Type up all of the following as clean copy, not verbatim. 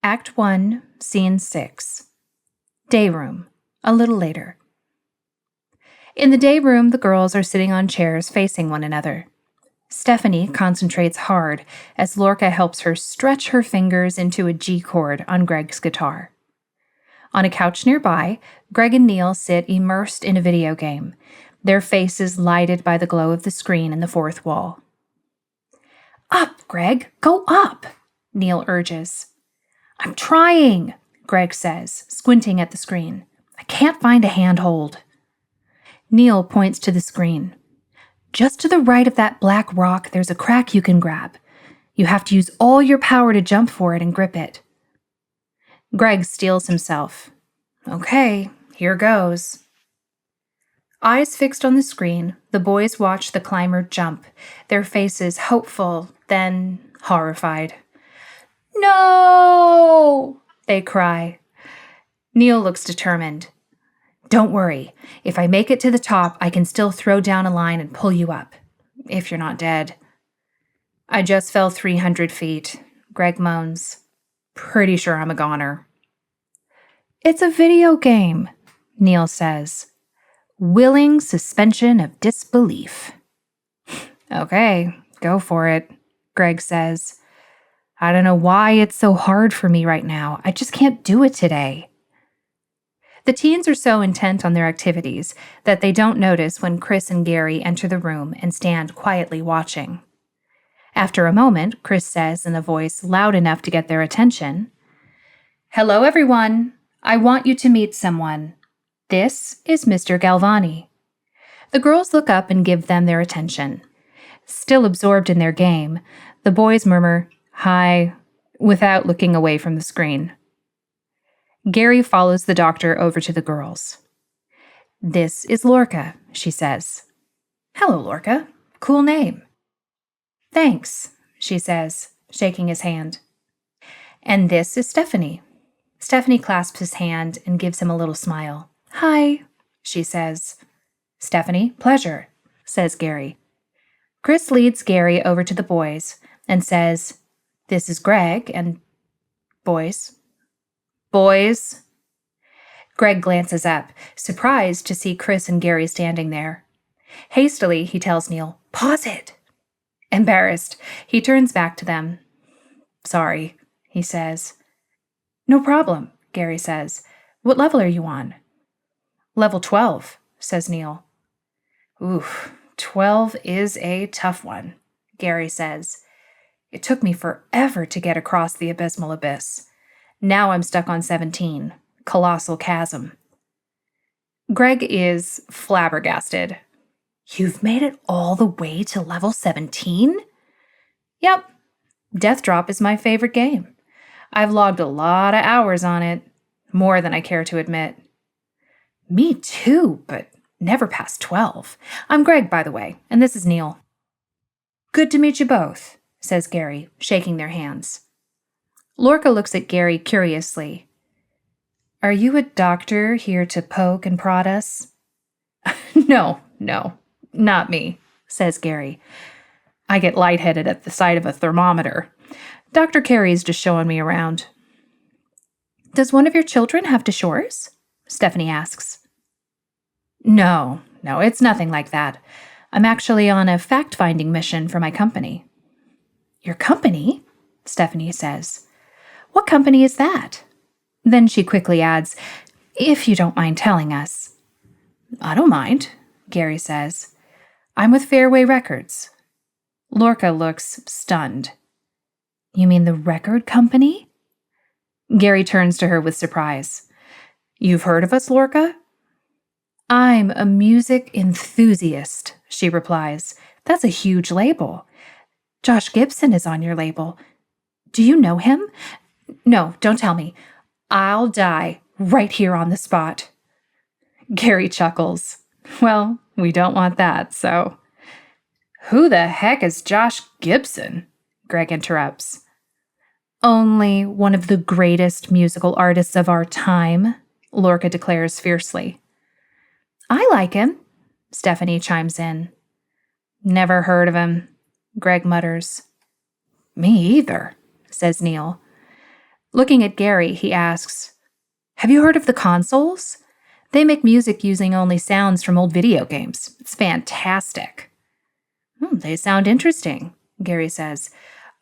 Act 1, Scene 6. Day room, a little later. In the day room, the girls are sitting on chairs facing one another. Stephanie concentrates hard as Lorca helps her stretch her fingers into a G chord on Greg's guitar. On a couch nearby, Greg and Neil sit immersed in a video game, their faces lighted by the glow of the screen in the fourth wall. "Up, Greg! Go up!" Neil urges. "I'm trying," Greg says, squinting at the screen. "I can't find a handhold." Neil points to the screen. "Just to the right of that black rock, there's a crack you can grab. You have to use all your power to jump for it and grip it." Greg steels himself. "Okay, here goes." Eyes fixed on the screen, the boys watch the climber jump, their faces hopeful, then horrified. "No!" they cry. Neil looks determined. "Don't worry. If I make it to the top, I can still throw down a line and pull you up. If you're not dead." "I just fell 300 feet, Greg moans. "Pretty sure I'm a goner." "It's a video game," Neil says. "Willing suspension of disbelief." "Okay, go for it," Greg says. "I don't know why it's so hard for me right now. I just can't do it today." The teens are so intent on their activities that they don't notice when Chris and Gary enter the room and stand quietly watching. After a moment, Chris says in a voice loud enough to get their attention, "Hello, everyone. I want you to meet someone. This is Mr. Galvani." The girls look up and give them their attention. Still absorbed in their game, the boys murmur, "Hi," without looking away from the screen. Gary follows the doctor over to the girls. "This is Lorca," she says. "Hello, Lorca. Cool name." "Thanks," she says, shaking his hand. "And this is Stephanie." Stephanie clasps his hand and gives him a little smile. "Hi," she says. "Stephanie, pleasure," says Gary. Chris leads Gary over to the boys and says, "This is Greg and boys." "Boys." Greg glances up, surprised to see Chris and Gary standing there. Hastily, he tells Neil, "Pause it." Embarrassed, he turns back to them. "Sorry," he says. "No problem," Gary says. "What level are you on?" "Level 12, says Neil. "Oof, 12 is a tough one," Gary says. "It took me forever to get across the abysmal abyss. Now I'm stuck on 17, colossal chasm." Greg is flabbergasted. "You've made it all the way to level 17? "Yep. Death Drop is my favorite game. I've logged a lot of hours on it, more than I care to admit." "Me too, but never past 12. I'm Greg, by the way, and this is Neil." "Good to meet you both," says Gary, shaking their hands. Lorca looks at Gary curiously. "Are you a doctor here to poke and prod us?" No, not me," says Gary. "I get lightheaded at the sight of a thermometer. Dr. Carey's just showing me around." "Does one of your children have to chores?" Stephanie asks. No, it's nothing like that. I'm actually on a fact-finding mission for my company." "Your company?" Stephanie says. "What company is that?" Then she quickly adds, "If you don't mind telling us." "I don't mind," Gary says. "I'm with Fairway Records." Lorca looks stunned. "You mean the record company?" Gary turns to her with surprise. "You've heard of us, Lorca?" "I'm a music enthusiast," she replies. "That's a huge label. Josh Gibson is on your label. Do you know him?" "No, don't tell me. I'll die right here on the spot." Gary chuckles. "Well, we don't want that, so." "Who the heck is Josh Gibson?" Greg interrupts. "Only one of the greatest musical artists of our time," Lorca declares fiercely. "I like him," Stephanie chimes in. "Never heard of him," Greg mutters. "Me either," says Neil. Looking at Gary, he asks, "Have you heard of the consoles? They make music using only sounds from old video games. It's fantastic." They sound interesting, Gary says.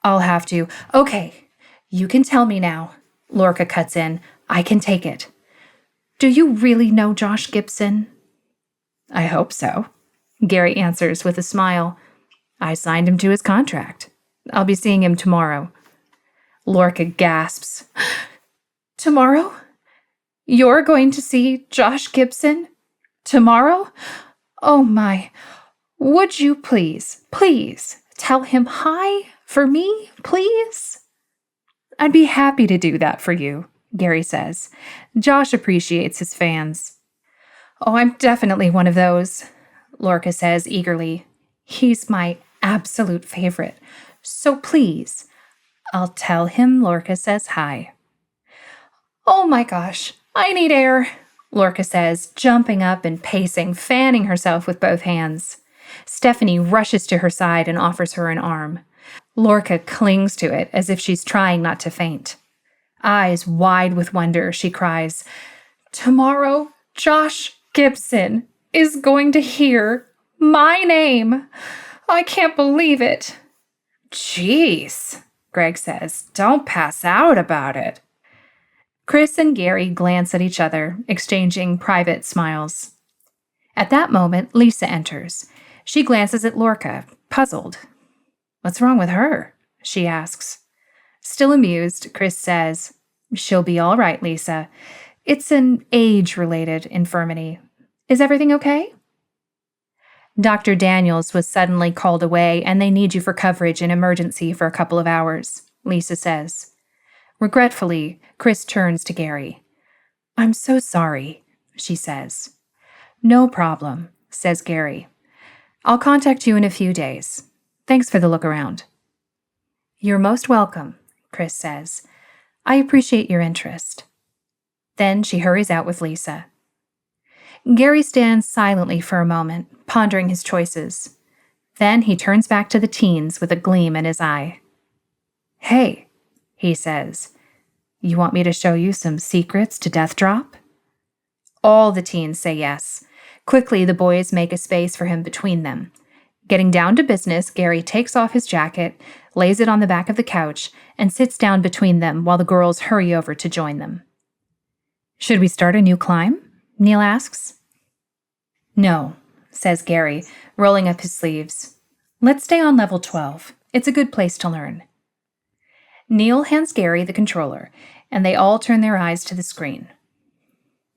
"I'll have to." "Okay, you can tell me now," Lorca cuts in. "I can take it. Do you really know Josh Gibson?" "I hope so," Gary answers with a smile. "I signed him to his contract. I'll be seeing him tomorrow." Lorca gasps. "Tomorrow? You're going to see Josh Gibson? Tomorrow? Oh my. Would you please tell him hi for me, please?" "I'd be happy to do that for you," Gary says. "Josh appreciates his fans." "Oh, I'm definitely one of those," Lorca says eagerly. "He's my absolute favorite. So please, I'll tell him Lorca says hi." "Oh my gosh, I need air," Lorca says, jumping up and pacing, fanning herself with both hands. Stephanie rushes to her side and offers her an arm. Lorca clings to it as if she's trying not to faint. Eyes wide with wonder, she cries, "Tomorrow, Josh Gibson is going to hear my name. I can't believe it." "Jeez," Greg says, "don't pass out about it." Chris and Gary glance at each other, exchanging private smiles. At that moment, Lisa enters. She glances at Lorca, puzzled. "What's wrong with her?" she asks. Still amused, Chris says, "She'll be all right, Lisa. It's an age-related infirmity. Is everything okay?" Dr. Daniels was suddenly called away, and they need you for coverage in emergency for a couple of hours, Lisa says. Regretfully, Chris turns to Gary. "I'm so sorry," she says. "No problem," says Gary. "I'll contact you in a few days. Thanks for the look around." "You're most welcome," Chris says. "I appreciate your interest." Then she hurries out with Lisa. Gary stands silently for a moment, pondering his choices. Then he turns back to the teens with a gleam in his eye. "Hey," he says, "you want me to show you some secrets to Death Drop?" All the teens say yes. Quickly, the boys make a space for him between them. Getting down to business, Gary takes off his jacket, lays it on the back of the couch, and sits down between them while the girls hurry over to join them. "Should we start a new climb?" Neil asks. "No," says Gary, rolling up his sleeves. "Let's stay on level 12. It's a good place to learn." Neil hands Gary the controller, and they all turn their eyes to the screen.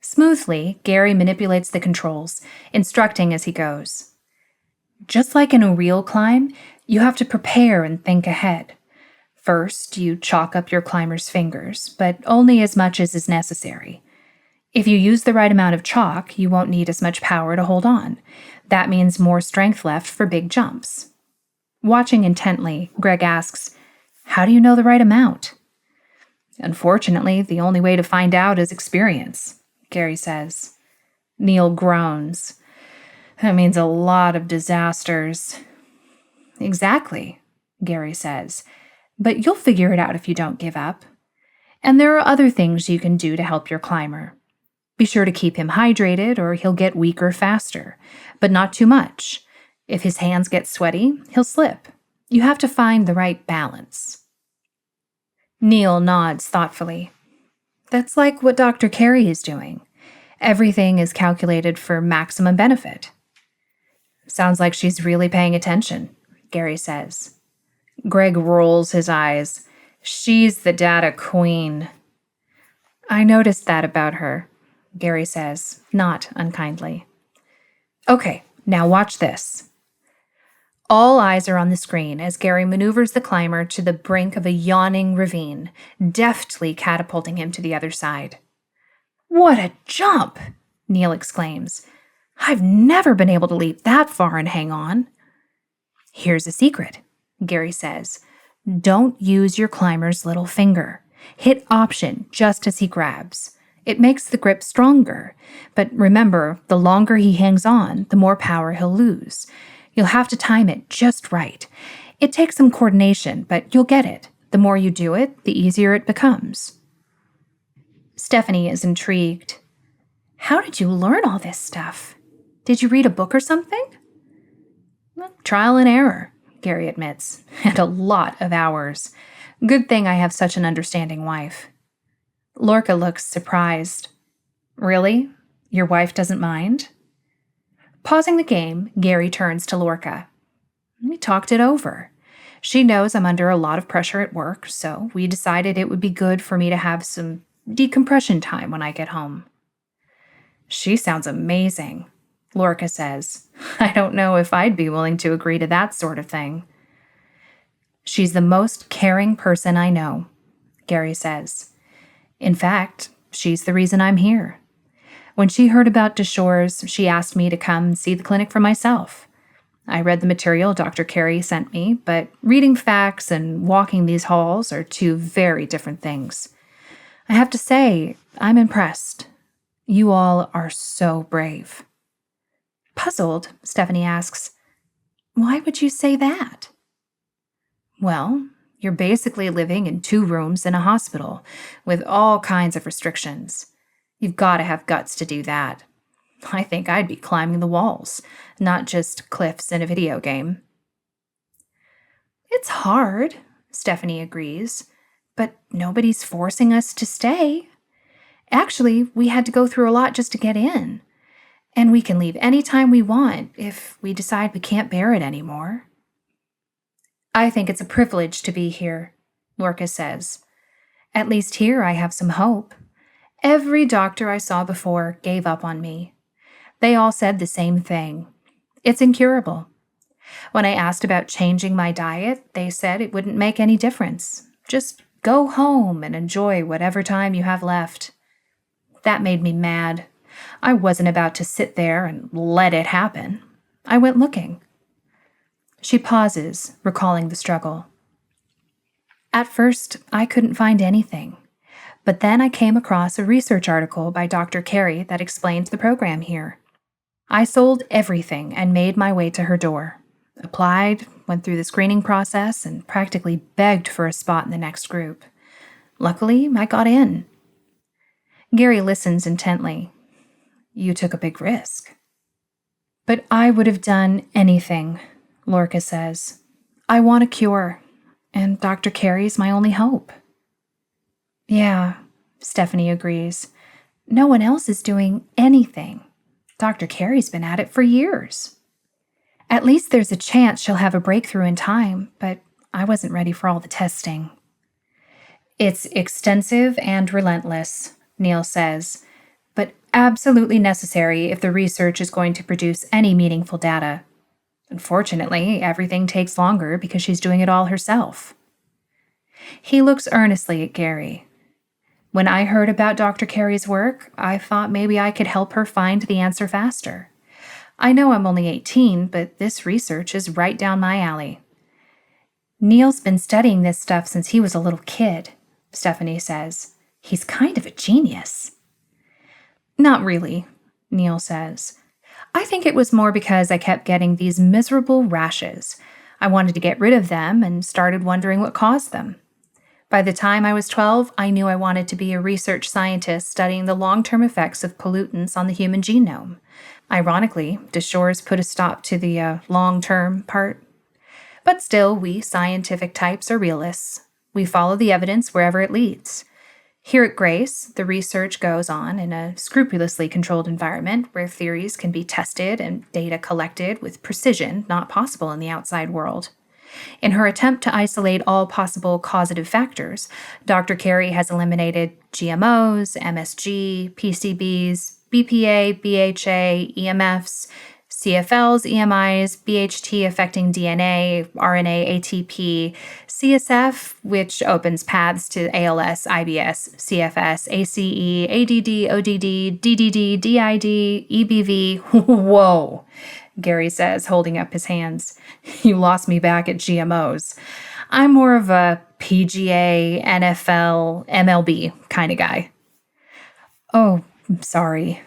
Smoothly, Gary manipulates the controls, instructing as he goes. Just like in a real climb, you have to prepare and think ahead. First, you chalk up your climber's fingers, but only as much as is necessary. If you use the right amount of chalk, you won't need as much power to hold on. That means more strength left for big jumps. Watching intently, Greg asks, "How do you know the right amount?" "Unfortunately, the only way to find out is experience," Gary says. Neil groans. "That means a lot of disasters." "Exactly," Gary says. "But you'll figure it out if you don't give up. And there are other things you can do to help your climber. Be sure to keep him hydrated or he'll get weaker faster, but not too much. If his hands get sweaty, he'll slip. You have to find the right balance." Neil nods thoughtfully. "That's like what Dr. Carey is doing. Everything is calculated for maximum benefit." "Sounds like she's really paying attention," Gary says. Greg rolls his eyes. "She's the data queen." "I noticed that about her," Gary says, not unkindly. "Okay, now watch this." All eyes are on the screen as Gary maneuvers the climber to the brink of a yawning ravine, deftly catapulting him to the other side. "What a jump!" Neil exclaims. "I've never been able to leap that far and hang on." "Here's a secret," Gary says. "Don't use your climber's little finger. Hit Option just as he grabs. It makes the grip stronger. But remember, the longer he hangs on, the more power he'll lose. You'll have to time it just right. It takes some coordination, but you'll get it. The more you do it, the easier it becomes. Stephanie is intrigued. How did you learn all this stuff? Did you read a book or something? Well, trial and error, Gary admits, and a lot of hours. Good thing I have such an understanding wife. Lorca looks surprised. Really? Your wife doesn't mind? Pausing the game, Gary turns to Lorca. We talked it over. She knows I'm under a lot of pressure at work, so we decided it would be good for me to have some decompression time when I get home. She sounds amazing, Lorca says. I don't know if I'd be willing to agree to that sort of thing. She's the most caring person I know, Gary says. In fact, she's the reason I'm here. When she heard about DeShore's, she asked me to come and see the clinic for myself. I read the material Dr. Carey sent me, but reading facts and walking these halls are two very different things. I have to say, I'm impressed. You all are so brave. Puzzled, Stephanie asks, why would you say that? Well, you're basically living in 2 rooms in a hospital with all kinds of restrictions. You've got to have guts to do that. I think I'd be climbing the walls, not just cliffs in a video game. It's hard, Stephanie agrees, but nobody's forcing us to stay. Actually, we had to go through a lot just to get in. And we can leave anytime we want if we decide we can't bear it anymore. I think it's a privilege to be here, Lorca says. At least here I have some hope. Every doctor I saw before gave up on me. They all said the same thing. It's incurable. When I asked about changing my diet, they said it wouldn't make any difference. Just go home and enjoy whatever time you have left. That made me mad. I wasn't about to sit there and let it happen. I went looking. She pauses, recalling the struggle. At first, I couldn't find anything. But then I came across a research article by Dr. Carey that explained the program here. I sold everything and made my way to her door. Applied, went through the screening process, and practically begged for a spot in the next group. Luckily, I got in. Gary listens intently. You took a big risk. But I would have done anything, Lorca says. I want a cure, and Dr. Carey's my only hope. Yeah, Stephanie agrees. No one else is doing anything. Dr. Carey's been at it for years. At least there's a chance she'll have a breakthrough in time, but I wasn't ready for all the testing. It's extensive and relentless, Neil says, but absolutely necessary if the research is going to produce any meaningful data. Unfortunately, everything takes longer because she's doing it all herself. He looks earnestly at Gary. When I heard about Dr. Carey's work, I thought maybe I could help her find the answer faster. I know I'm only 18, but this research is right down my alley. Neil's been studying this stuff since he was a little kid, Stephanie says. He's kind of a genius. Not really, Neil says. I think it was more because I kept getting these miserable rashes. I wanted to get rid of them and started wondering what caused them. By the time I was 12, I knew I wanted to be a research scientist studying the long-term effects of pollutants on the human genome. Ironically, DeShore's put a stop to the long-term part. But still, we scientific types are realists. We follow the evidence wherever it leads. Here at Grace, the research goes on in a scrupulously controlled environment where theories can be tested and data collected with precision not possible in the outside world. In her attempt to isolate all possible causative factors, Dr. Carey has eliminated GMOs, MSG, PCBs, BPA, BHA, EMFs, CFLs, EMIs, BHT affecting DNA, RNA, ATP, CSF, which opens paths to ALS, IBS, CFS, ACE, ADD, ODD, DDD, DID, EBV. Whoa, Gary says, holding up his hands. You lost me back at GMOs. I'm more of a PGA, NFL, MLB kind of guy. Oh, sorry,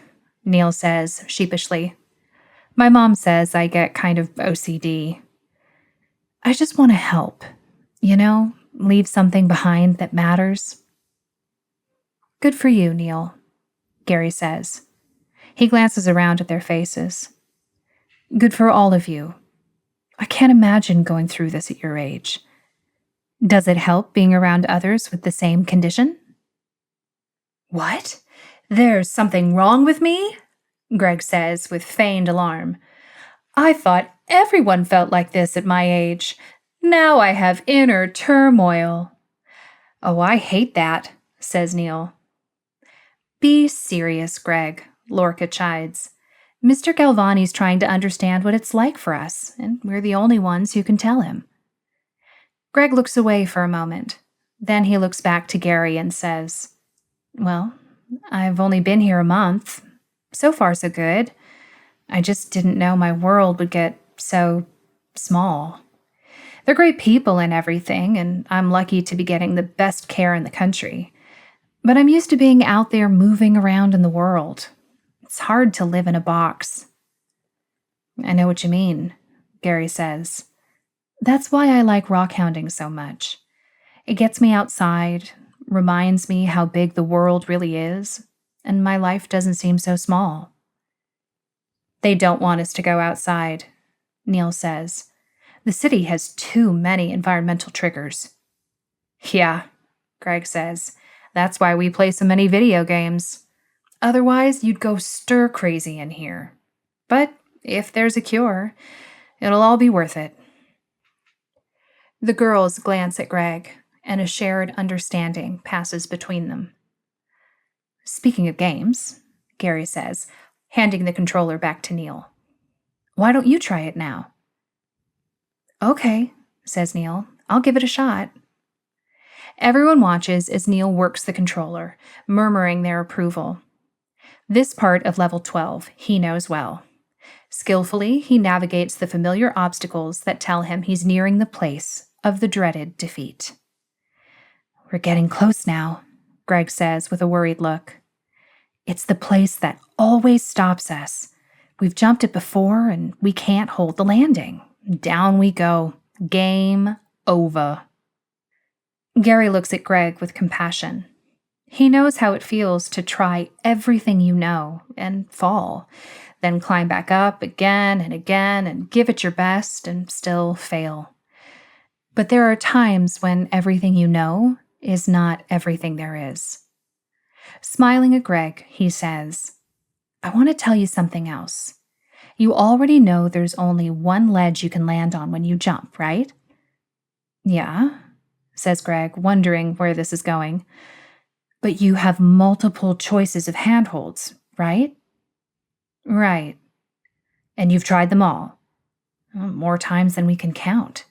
Neil says sheepishly. My mom says I get kind of OCD. I just want to help, leave something behind that matters. Good for you, Neil, Gary says. He glances around at their faces. Good for all of you. I can't imagine going through this at your age. Does it help being around others with the same condition? What? There's something wrong with me? Greg says with feigned alarm. I thought everyone felt like this at my age. Now I have inner turmoil. Oh, I hate that, says Neil. Be serious, Greg, Lorca chides. Mr. Galvani's trying to understand what it's like for us, and we're the only ones who can tell him. Greg looks away for a moment. Then he looks back to Gary and says, Well, I've only been here a month. So far, so good. I just didn't know my world would get so small. They're great people and everything, and I'm lucky to be getting the best care in the country. But I'm used to being out there moving around in the world. It's hard to live in a box. I know what you mean, Gary says. That's why I like rockhounding so much. It gets me outside, reminds me how big the world really is, and my life doesn't seem so small. They don't want us to go outside, Neil says. The city has too many environmental triggers. Yeah, Greg says. That's why we play so many video games. Otherwise, you'd go stir crazy in here. But if there's a cure, it'll all be worth it. The girls glance at Greg, and a shared understanding passes between them. Speaking of games, Gary says, handing the controller back to Neil. Why don't you try it now? Okay, says Neil. I'll give it a shot. Everyone watches as Neil works the controller, murmuring their approval. This part of level 12 he knows well. Skillfully, he navigates the familiar obstacles that tell him he's nearing the place of the dreaded defeat. We're getting close now, Greg says with a worried look. It's the place that always stops us. We've jumped it before and we can't hold the landing. Down we go. Game over. Gary looks at Greg with compassion. He knows how it feels to try everything you know and fall, then climb back up again and give it your best and still fail. But there are times when everything you know is not everything there is. Smiling at Greg, he says, I want to tell you something else. You already know there's only one ledge you can land on when you jump, right? Yeah, says Greg, wondering where this is going. But you have multiple choices of handholds, right? Right. And you've tried them all. More times than we can count.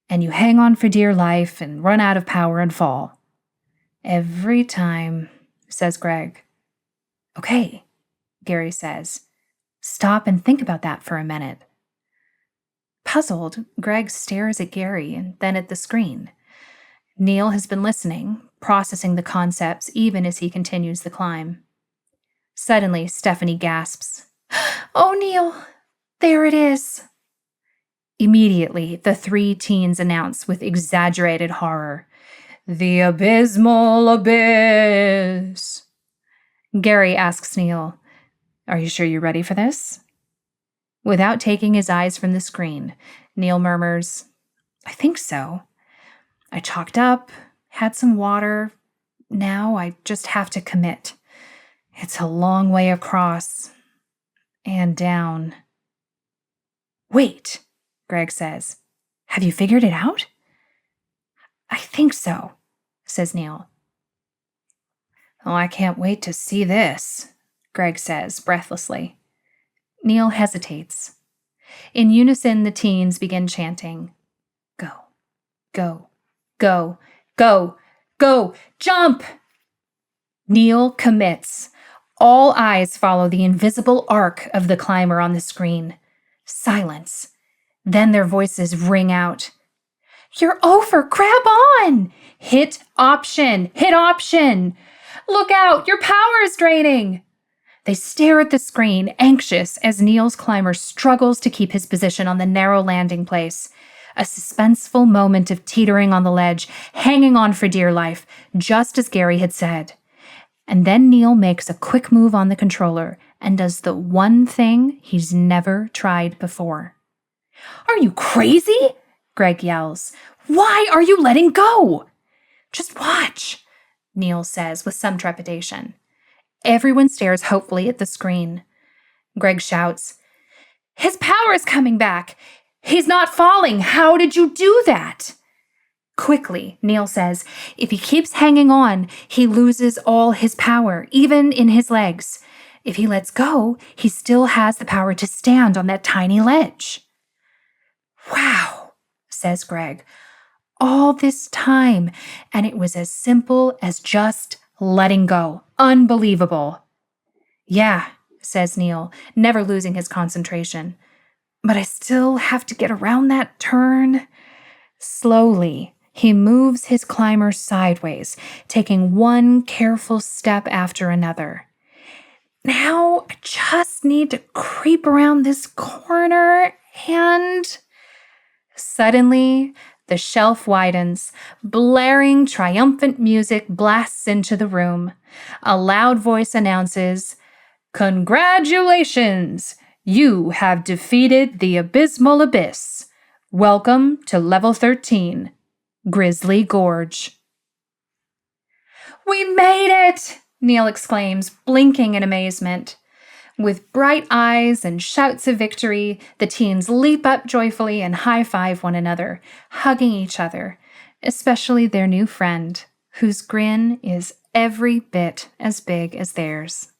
And you hang on for dear life and run out of power and fall. Every time, says Greg. Okay, Gary says. Stop and think about that for a minute. Puzzled, Greg stares at Gary and then at the screen. Neil has been listening, processing the concepts even as he continues the climb. Suddenly, Stephanie gasps. Oh, Neil, there it is. Immediately, the three teens announce with exaggerated horror, The abysmal abyss. Gary asks Neil, Are you sure you're ready for this? Without taking his eyes from the screen, Neil murmurs, I think so. I chalked up, had some water. Now I just have to commit. It's a long way across and down. Wait, Greg says. Have you figured it out? I think so, says Neil. Oh, I can't wait to see this, Greg says breathlessly. Neil hesitates. In unison, the teens begin chanting, Go, go, go, go, go, jump! Neil commits. All eyes follow the invisible arc of the climber on the screen. Silence. Then their voices ring out. You're over! Grab on! Hit option! Hit option! Look out! Your power is draining! They stare at the screen, anxious as Neil's climber struggles to keep his position on the narrow landing place. A suspenseful moment of teetering on the ledge, hanging on for dear life, just as Gary had said. And then Neil makes a quick move on the controller and does the one thing he's never tried before. "Are you crazy?" Greg yells. "Why are you letting go?" "Just watch," Neil says with some trepidation. Everyone stares hopefully at the screen. Greg shouts, "His power is coming back! He's not falling! How did you do that?" Quickly, Neil says, if he keeps hanging on, he loses all his power, even in his legs. If he lets go, he still has the power to stand on that tiny ledge. "Wow," says Greg. "All this time, and it was as simple as just letting go. Unbelievable." "Yeah," says Neil, never losing his concentration. "But I still have to get around that turn." Slowly, he moves his climber sideways, taking one careful step after another. "Now I just need to creep around this corner and..." Suddenly, the shelf widens. Blaring, triumphant music blasts into the room. A loud voice announces, "Congratulations! You have defeated the Abysmal Abyss. Welcome to Level 13, Grizzly Gorge." "We made it!" Neil exclaims, blinking in amazement. With bright eyes and shouts of victory, the teens leap up joyfully and high-five one another, hugging each other, especially their new friend, whose grin is every bit as big as theirs.